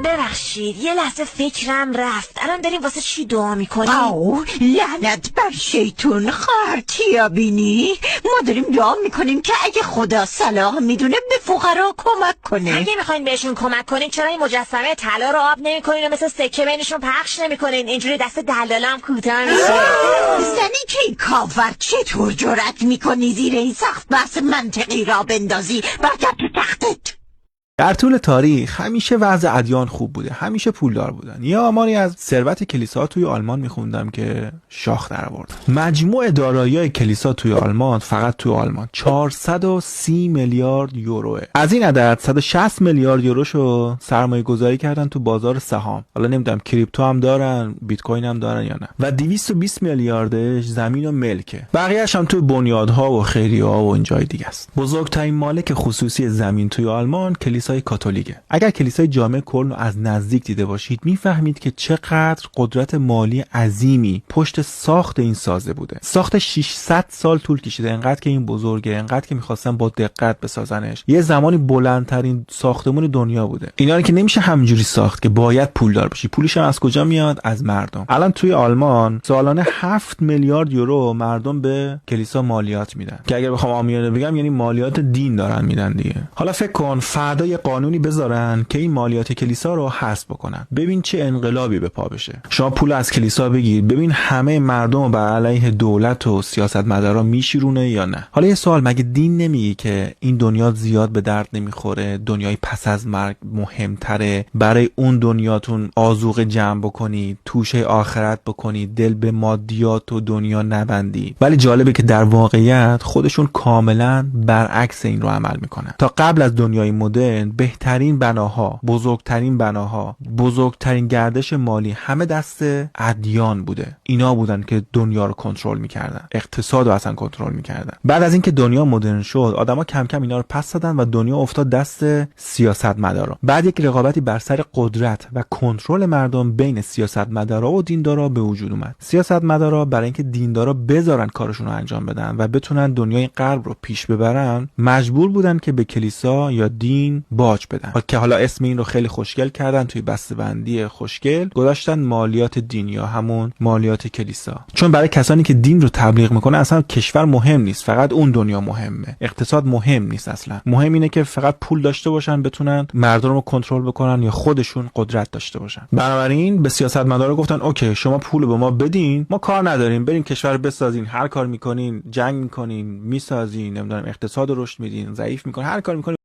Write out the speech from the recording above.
ببخشید یه لحظه فکرم رفت. الان داریم واسه چی دعا میکنیم؟ آو لعنت بر شیطون خارتیا بینی. ما داریم دعا میکنیم که اگه خدا صلاح میدونه به فقرا کمک کنه. اگه میخواین بهشون کمک کنین چرا این مجسمه طلا رو آب نمیکنین و مثل سکه بینشون پخش نمیکنین؟ اینجوری دست دلالم کوتاه میشه. زنی که کافر چطور جرأت میکنی زیر این سخت بحث منطقی را بندازی؟ برگرد تو تختت. در طول تاریخ همیشه وضع ادیان خوب بوده، همیشه پولدار بودن. یه آماری از ثروت کلیسا توی آلمان میخوندم که شاخ در آورد. مجموع دارایی‌های کلیسا توی آلمان، فقط توی آلمان 430 میلیارد یوروه. از این عدد 160 میلیارد یوروشو سرمایه گذاری کردن تو بازار سهام. حالا نمیدونم کریپتو هم دارن، بیت کوین هم دارن یا نه. و 220 میلیاردش زمین و ملکه. بقیه‌اش هم توی بنیادها و خیریه‌ها و این جای دیگه است. بزرگترین مالک خصوصی زمین توی آلمان کلیسای کاتولیکه. اگر کلیسای جامع کلن رو از نزدیک دیده باشید میفهمید که چقدر قدرت مالی عظیمی پشت ساخت این سازه بوده. ساخت 600 سال طول کشیده، انقدر که این بزرگه، انقدر که میخواستن با دقت بسازنش. یه زمانی بلندترین ساختمون دنیا بوده. اینا رو که نمیشه همینجوری ساخت، که باید پولدار بشی. پولش هم از کجا میاد؟ از مردم. الان توی آلمان سالانه 7 میلیارد یورو مردم به کلیسا مالیات میدن، که اگر بخوام عامیانه بگم یعنی مالیات دین دارن میدن دیگه. حالا فکر کن فردا یه قانونی بذارن که این مالیات کلیسا رو حذف بکنن. ببین چه انقلابی به پا بشه. شما پول از کلیسا بگیر، ببین همه مردم رو بر علیه دولت و سیاستمدارا میشورونه یا نه. حالا یه سوال، مگه دین نمیگه که این دنیا زیاد به درد نمیخوره، دنیای پس از مرگ مهمتره، برای اون دنیاتون آذوقه جمع بکنید، توشه آخرت بکنید، دل به مادیات و دنیا نبندید؟ ولی جالبه که در واقعیت خودشون کاملا برعکس این رو عمل میکنن. تا قبل از دنیای مدرن بهترین بناها، بزرگترین گردش مالی همه دست ادیان بوده. اینا بودن که دنیا رو کنترل میکردن، اقتصاد رو اصلا کنترل میکردن. بعد از اینکه دنیا مدرن شد، آدما کم کم اینا رو پس دادن و دنیا افتاد دست سیاستمدارا. بعد یک رقابتی بر سر قدرت و کنترل مردم بین سیاستمدارا و دیندارا به وجود اومد. سیاستمدارا برای اینکه دیندارا بذارن کارشون رو انجام بدن و بتونن دنیای غرب رو پیش ببرن، مجبور بودن که به کلیسا یا دین باج بدن، که حالا اسم این رو خیلی خوشگل کردن، توی بسته‌بندی خوشگل گذاشتن مالیات دین یا همون مالیات کلیسا. چون برای کسانی که دین رو تبلیغ میکنه اصلا کشور مهم نیست، فقط اون دنیا مهمه. اقتصاد مهم نیست اصلا. مهم اینه که فقط پول داشته باشن، بتونن مردم رو کنترل بکنن یا خودشون قدرت داشته باشن. بنابراین به سیاستمدارا گفتن اوکی شما پول به ما بدین، ما کار نداریم، بریم کشور رو بسازین، هر کار میکنین، جنگ میکنین، میسازین، نمیدونم اقتصاد رو رشد میدین، ضعیف میکنین، هر کار میکنین